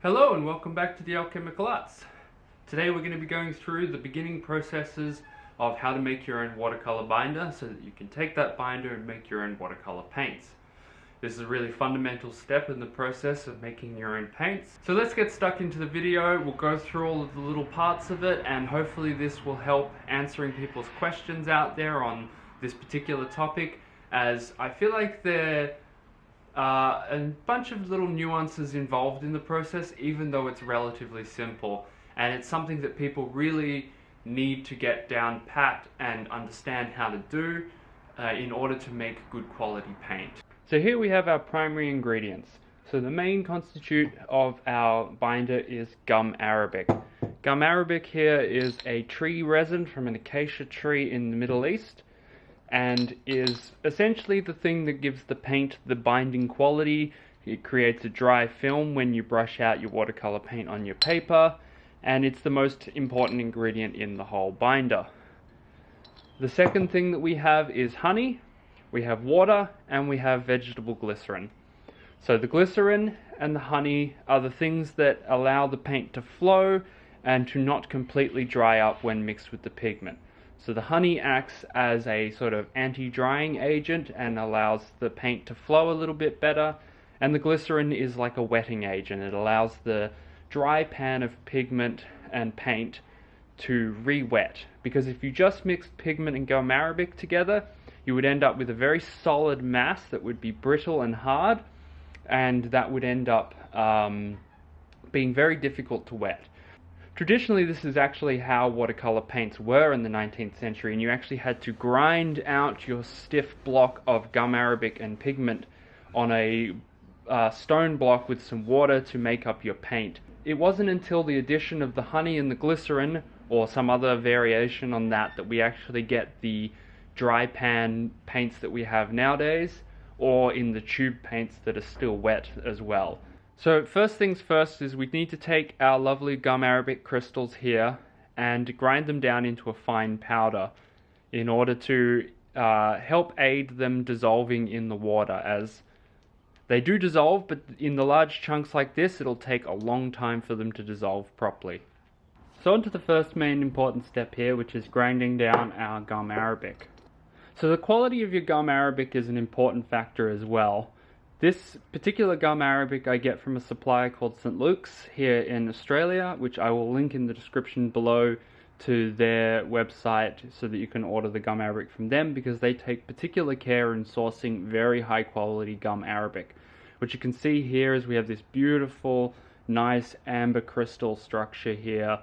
Hello and welcome back to the Alchemical Arts. Today we're going to be going through the beginning processes of how to make your own watercolor binder so that you can take that binder and make your own watercolor paints. This is a really fundamental step in the process of making your own paints. So let's get stuck into the video. We'll go through all of the little parts of it and hopefully this will help answering people's questions out there on this particular topic, as I feel like there a bunch of little nuances involved in the process, even though it's relatively simple, and it's something that people really need to get down pat and understand how to do in order to make good quality paint. So here we have our primary ingredients. So the main constituent of our binder is gum arabic. Gum arabic here is a tree resin from an acacia tree in the Middle East, and is essentially the thing that gives the paint the binding quality. It creates a dry film when you brush out your watercolor paint on your paper, and it's the most important ingredient in the whole binder. The second thing that we have is honey, we have water, and we have vegetable glycerin. So the glycerin and the honey are the things that allow the paint to flow and to not completely dry up when mixed with the pigment. So the honey acts as a sort of anti-drying agent and allows the paint to flow a little bit better, and the glycerin is like a wetting agent. It allows the dry pan of pigment and paint to re-wet, because if you just mixed pigment and gum arabic together, you would end up with a very solid mass that would be brittle and hard, and that would end up being very difficult to wet. Traditionally, this is actually how watercolor paints were in the 19th century, and you actually had to grind out your stiff block of gum arabic and pigment on a stone block with some water to make up your paint. It wasn't until the addition of the honey and the glycerin, or some other variation on that, that we actually get the dry pan paints that we have nowadays, or in the tube paints that are still wet as well. So first things first is we need to take our lovely gum arabic crystals here and grind them down into a fine powder in order to help aid them dissolving in the water, as they do dissolve, but in the large chunks like this it'll take a long time for them to dissolve properly. So on to the first main important step here, which is grinding down our gum arabic. So the quality of your gum arabic is an important factor as well. This particular gum arabic I get from a supplier called St. Luke's here in Australia, which I will link in the description below to their website so that you can order the gum arabic from them, because they take particular care in sourcing very high quality gum arabic. What you can see here is we have this beautiful, nice amber crystal structure here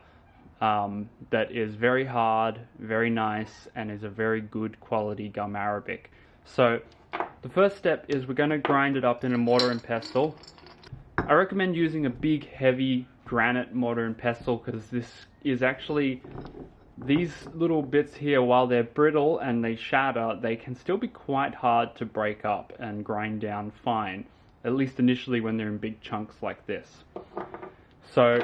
that is very hard, very nice, and is a very good quality gum arabic. So the first step is we're going to grind it up in a mortar and pestle. I recommend using a big heavy granite mortar and pestle, because this is actually, these little bits here, while they're brittle and they shatter, they can still be quite hard to break up and grind down fine, at least initially when they're in big chunks like this. So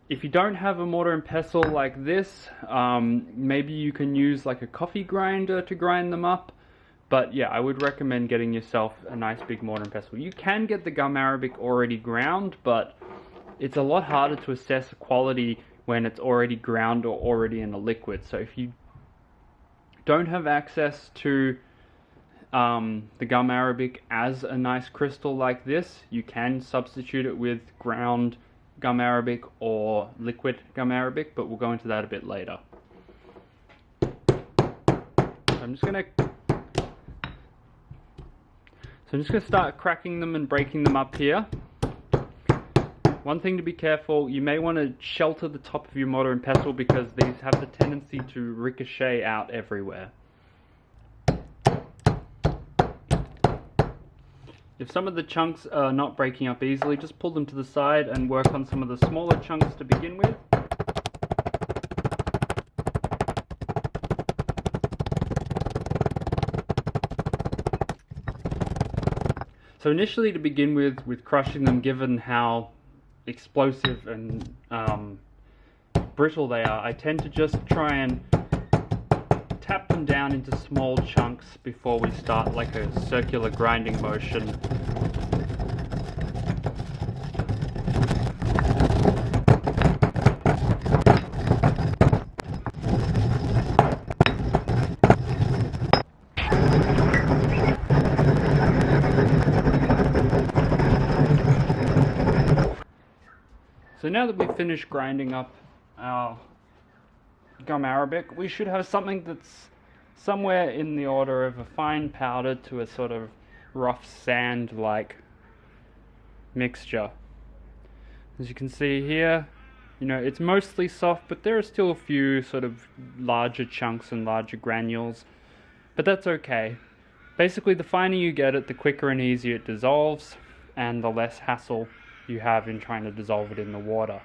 if you don't have a mortar and pestle like this, maybe you can use like a coffee grinder to grind them up. But yeah, I would recommend getting yourself a nice big mortar and pestle. You can get the gum arabic already ground, but it's a lot harder to assess quality when it's already ground or already in a liquid. So if you don't have access to the gum arabic as a nice crystal like this, you can substitute it with ground gum arabic or liquid gum arabic, but we'll go into that a bit later. So I'm just going to start cracking them and breaking them up here. One thing to be careful, you may want to shelter the top of your mortar and pestle, because these have the tendency to ricochet out everywhere. If some of the chunks are not breaking up easily, just pull them to the side and work on some of the smaller chunks to begin with. So initially, to begin with crushing them, given how explosive and brittle they are, I tend to just try and tap them down into small chunks before we start like a circular grinding motion. So now that we've finished grinding up our gum arabic, we should have something that's somewhere in the order of a fine powder to a sort of rough sand-like mixture. As you can see here, it's mostly soft, but there are still a few sort of larger chunks and larger granules, but that's okay. Basically, the finer you get it, the quicker and easier it dissolves, and the less hassle you have in trying to dissolve it in the water.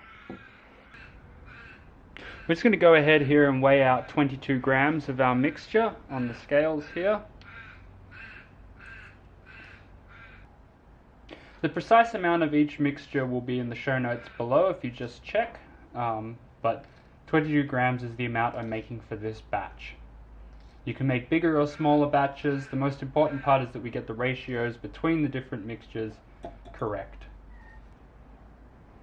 We're just going to go ahead here and weigh out 22 grams of our mixture on the scales here. The precise amount of each mixture will be in the show notes below if you just check, but 22 grams is the amount I'm making for this batch. You can make bigger or smaller batches. The most important part is that we get the ratios between the different mixtures correct.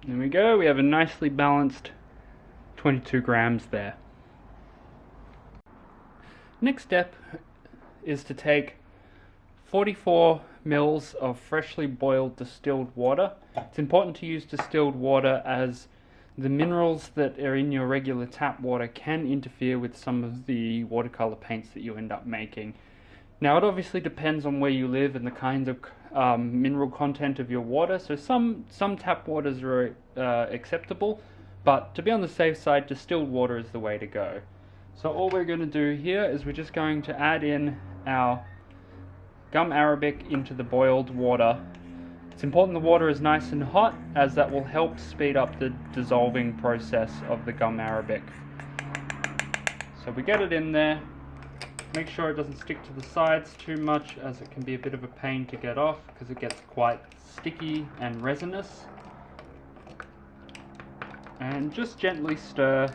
There we go, we have a nicely balanced 22 grams there. Next step is to take 44 mils of freshly boiled distilled water. It's important to use distilled water as the minerals that are in your regular tap water can interfere with some of the watercolor paints that you end up making. Now it obviously depends on where you live and the kinds of mineral content of your water, so some tap waters are acceptable, but to be on the safe side, distilled water is the way to go. So all we're going to do here is we're just going to add in our gum arabic into the boiled water. It's important the water is nice and hot, as that will help speed up the dissolving process of the gum arabic. So we get it in there. Make sure it doesn't stick to the sides too much, as it can be a bit of a pain to get off because it gets quite sticky and resinous. And just gently stir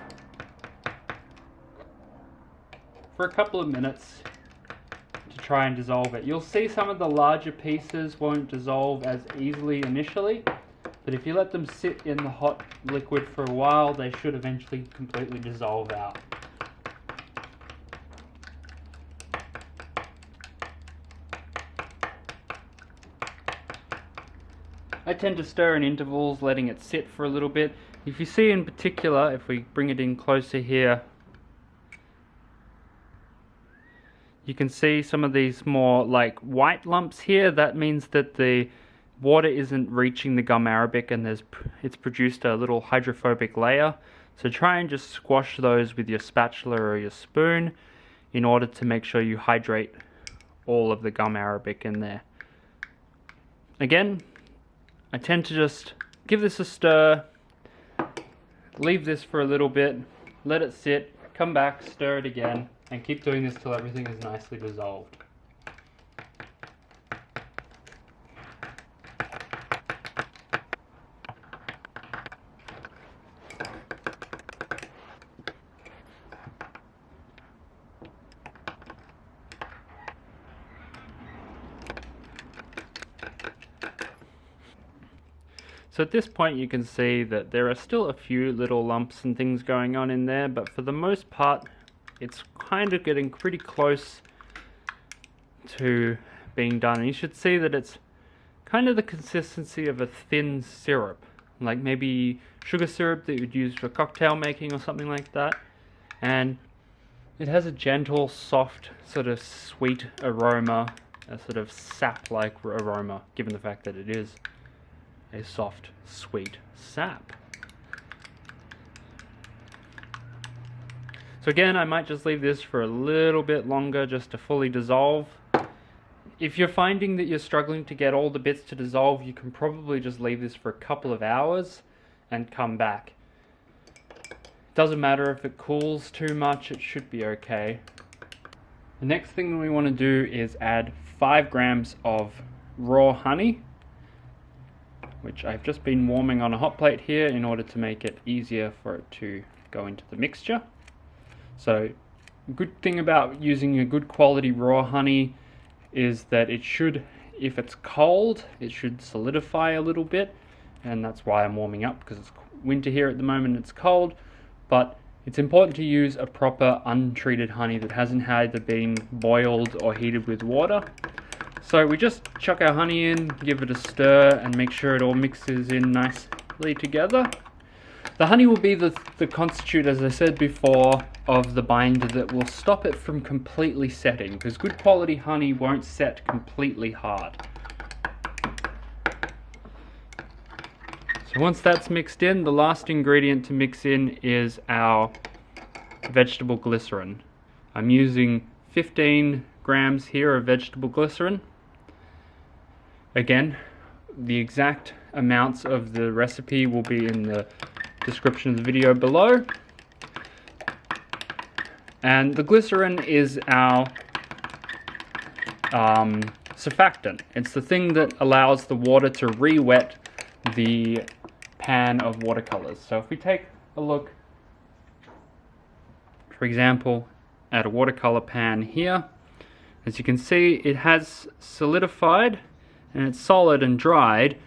for a couple of minutes to try and dissolve it. You'll see some of the larger pieces won't dissolve as easily initially, but if you let them sit in the hot liquid for a while, they should eventually completely dissolve out. I tend to stir in intervals, letting it sit for a little bit. If you see in particular, if we bring it in closer here, you can see some of these more like white lumps here. That means that the water isn't reaching the gum arabic and it's produced a little hydrophobic layer. So try and just squash those with your spatula or your spoon in order to make sure you hydrate all of the gum arabic in there. Again, I tend to just give this a stir, leave this for a little bit, let it sit, come back, stir it again, and keep doing this till everything is nicely dissolved. So at this point you can see that there are still a few little lumps and things going on in there, but for the most part it's kind of getting pretty close to being done. And you should see that it's kind of the consistency of a thin syrup, like maybe sugar syrup that you would use for cocktail making or something like that. And it has a gentle, soft, sort of sweet aroma, a sort of sap-like aroma, given the fact that it is a soft, sweet sap. So again, I might just leave this for a little bit longer just to fully dissolve. If you're finding that you're struggling to get all the bits to dissolve, you can probably just leave this for a couple of hours and come back. Doesn't matter if it cools too much, it should be okay. The next thing we want to do is add 5 grams of raw honey, which I've just been warming on a hot plate here in order to make it easier for it to go into the mixture. So, the good thing about using a good quality raw honey is that it should, if it's cold, it should solidify a little bit, and that's why I'm warming up, because it's winter here at the moment, it's cold, but it's important to use a proper untreated honey that hasn't either been boiled or heated with water. So we just chuck our honey in, give it a stir, and make sure it all mixes in nicely together. The honey will be the constitute, as I said before, of the binder that will stop it from completely setting, because good quality honey won't set completely hard. So once that's mixed in, the last ingredient to mix in is our vegetable glycerin. I'm using 15 grams here of vegetable glycerin. Again, the exact amounts of the recipe will be in the description of the video below. And the glycerin is our surfactant. It's the thing that allows the water to re-wet the pan of watercolors. So if we take a look, for example, at a watercolor pan here, as you can see, it has solidified and it's solid and dried,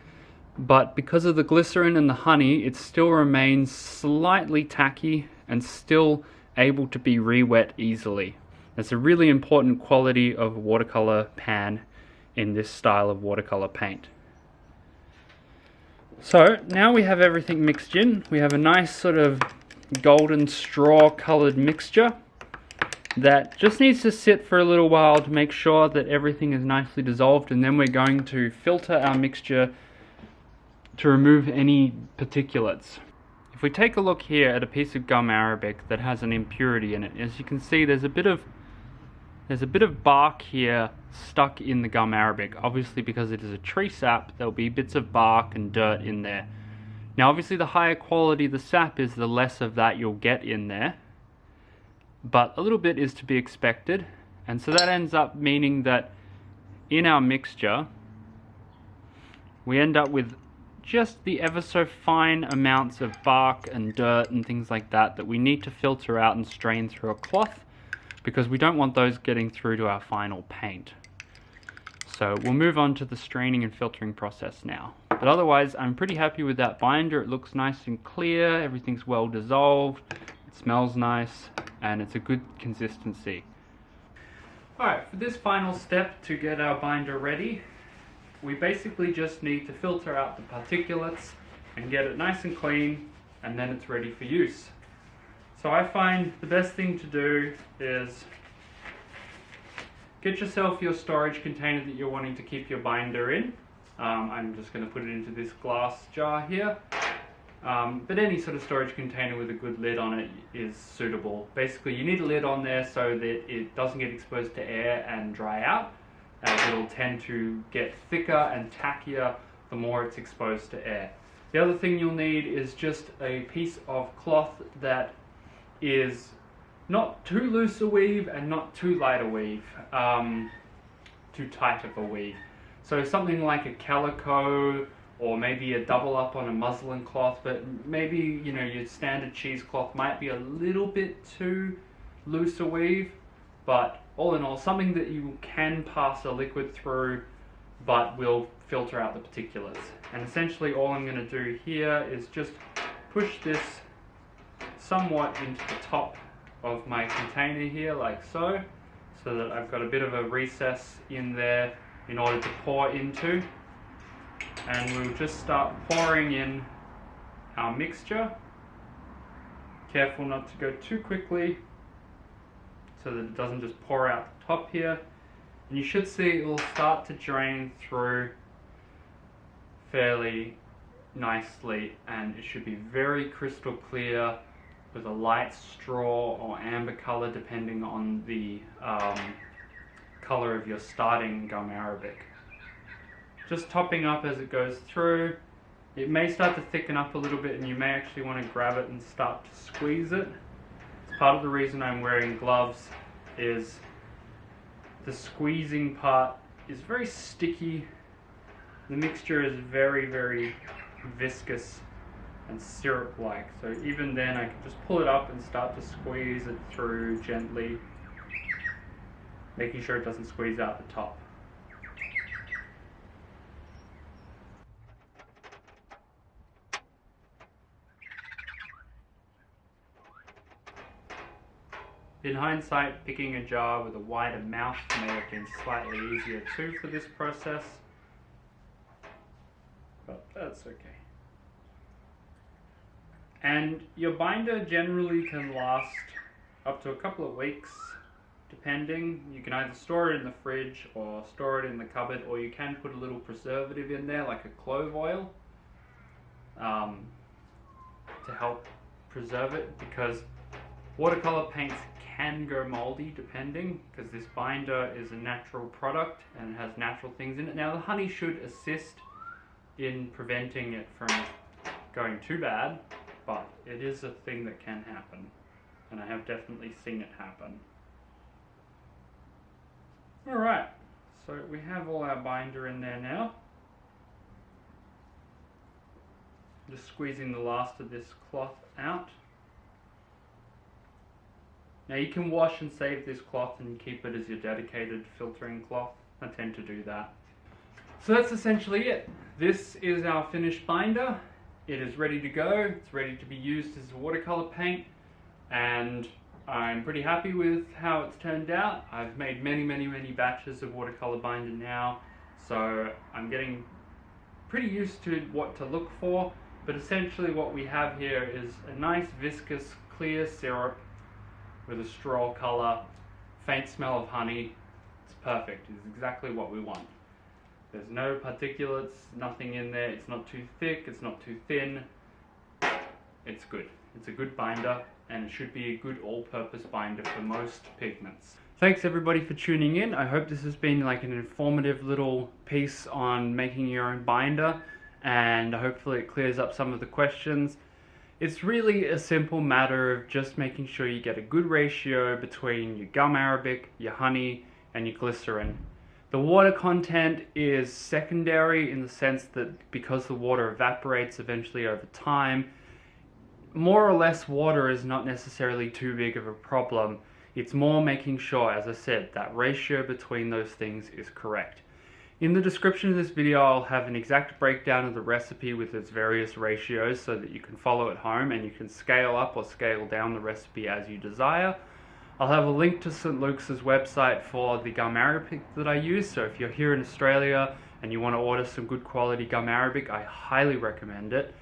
but because of the glycerin and the honey, it still remains slightly tacky and still able to be re-wet easily. That's a really important quality of a watercolor pan in this style of watercolor paint. So now we have everything mixed in. We have a nice sort of golden straw colored mixture that just needs to sit for a little while to make sure that everything is nicely dissolved, and then we're going to filter our mixture to remove any particulates. If we take a look here at a piece of gum arabic that has an impurity in it, as you can see there's a bit of bark here stuck in the gum arabic. Obviously, because it is a tree sap, there'll be bits of bark and dirt in there. Now obviously the higher quality the sap is, the less of that you'll get in there, but a little bit is to be expected, and so that ends up meaning that in our mixture we end up with just the ever so fine amounts of bark and dirt and things like that that we need to filter out and strain through a cloth, because we don't want those getting through to our final paint. So we'll move on to the straining and filtering process now. But otherwise, I'm pretty happy with that binder. It looks nice and clear, everything's well dissolved, it smells nice, and it's a good consistency. Alright, for this final step to get our binder ready, we basically just need to filter out the particulates and get it nice and clean, and then it's ready for use. So I find the best thing to do is get yourself your storage container that you're wanting to keep your binder in. I'm just going to put it into this glass jar here. But any sort of storage container with a good lid on it is suitable. Basically, you need a lid on there so that it doesn't get exposed to air and dry out, as it'll tend to get thicker and tackier the more it's exposed to air. The other thing you'll need is just a piece of cloth that is not too loose a weave and not too light a weave, too tight of a weave. So something like a calico, or maybe a double up on a muslin cloth, but maybe, you know, your standard cheesecloth might be a little bit too loose a weave, but all in all, something that you can pass a liquid through but will filter out the particulates. And essentially all I'm going to do here is just push this somewhat into the top of my container here, like so that I've got a bit of a recess in there in order to pour into. And we'll just start pouring in our mixture. Careful not to go too quickly so that it doesn't just pour out the top here. And you should see it will start to drain through fairly nicely, and it should be very crystal clear with a light straw or amber color depending on the color of your starting gum arabic. Just topping up as it goes through. It may start to thicken up a little bit, and you may actually want to grab it and start to squeeze it. Part of the reason I'm wearing gloves is the squeezing part is very sticky. The mixture is very, very viscous and syrup-like. So even then I can just pull it up and start to squeeze it through gently, making sure it doesn't squeeze out the top. In hindsight, picking a jar with a wider mouth may have been slightly easier too for this process, but that's okay. And your binder generally can last up to a couple of weeks, depending. You can either store it in the fridge or store it in the cupboard, or you can put a little preservative in there like a clove oil to help preserve it, because watercolor paints can go moldy depending, because this binder is a natural product and has natural things in it. Now the honey should assist in preventing it from going too bad, but it is a thing that can happen, and I have definitely seen it happen. Alright, so we have all our binder in there now. Just squeezing the last of this cloth out. Now you can wash and save this cloth and keep it as your dedicated filtering cloth. I tend to do that. So that's essentially it. This is our finished binder. It is ready to go. It's ready to be used as a watercolor paint, and I'm pretty happy with how it's turned out. I've made many batches of watercolor binder now, so I'm getting pretty used to what to look for. But essentially what we have here is a nice viscous clear syrup with a straw color, faint smell of honey. It's perfect. It's exactly what we want. There's no particulates, nothing in there. It's not too thick, it's not too thin. It's good. It's a good binder, and it should be a good all-purpose binder for most pigments. Thanks everybody for tuning in. I hope this has been like an informative little piece on making your own binder, and hopefully it clears up some of the questions. It's really a simple matter of just making sure you get a good ratio between your gum arabic, your honey, and your glycerin. The water content is secondary in the sense that because the water evaporates eventually over time, more or less water is not necessarily too big of a problem. It's more making sure, as I said, that ratio between those things is correct. In the description of this video, I'll have an exact breakdown of the recipe with its various ratios so that you can follow at home and you can scale up or scale down the recipe as you desire. I'll have a link to St. Luke's website for the gum arabic that I use, so if you're here in Australia and you want to order some good quality gum arabic, I highly recommend it.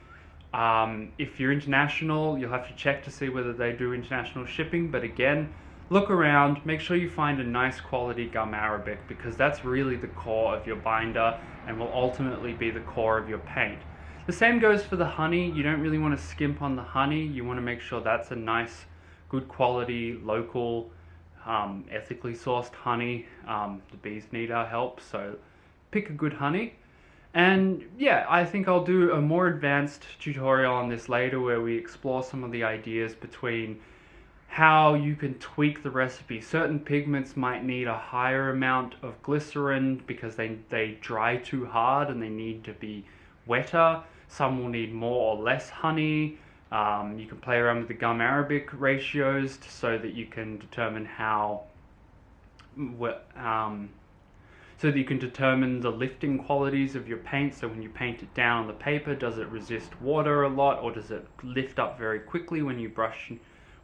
If you're international, you'll have to check to see whether they do international shipping, but again, look around, make sure you find a nice quality gum arabic, because that's really the core of your binder and will ultimately be the core of your paint. The same goes for the honey. You don't really want to skimp on the honey. You want to make sure that's a nice, good quality, local, ethically sourced honey. The bees need our help, so pick a good honey. And yeah, I think I'll do a more advanced tutorial on this later where we explore some of the ideas between how you can tweak the recipe. Certain pigments might need a higher amount of glycerin because they dry too hard and they need to be wetter. Some will need more or less honey. You can play around with the gum arabic ratios so that you can determine so that you can determine the lifting qualities of your paint. So when you paint it down on the paper, does it resist water a lot, or does it lift up very quickly when you brush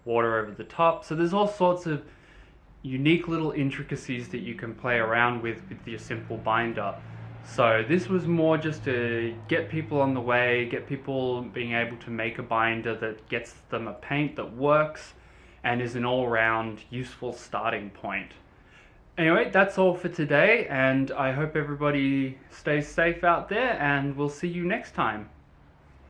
water over the top? So there's all sorts of unique little intricacies that you can play around with your simple binder. So this was more just to get people on the way, get people being able to make a binder that gets them a paint that works and is an all-round useful starting point. Anyway, that's all for today, and I hope everybody stays safe out there, and we'll see you next time.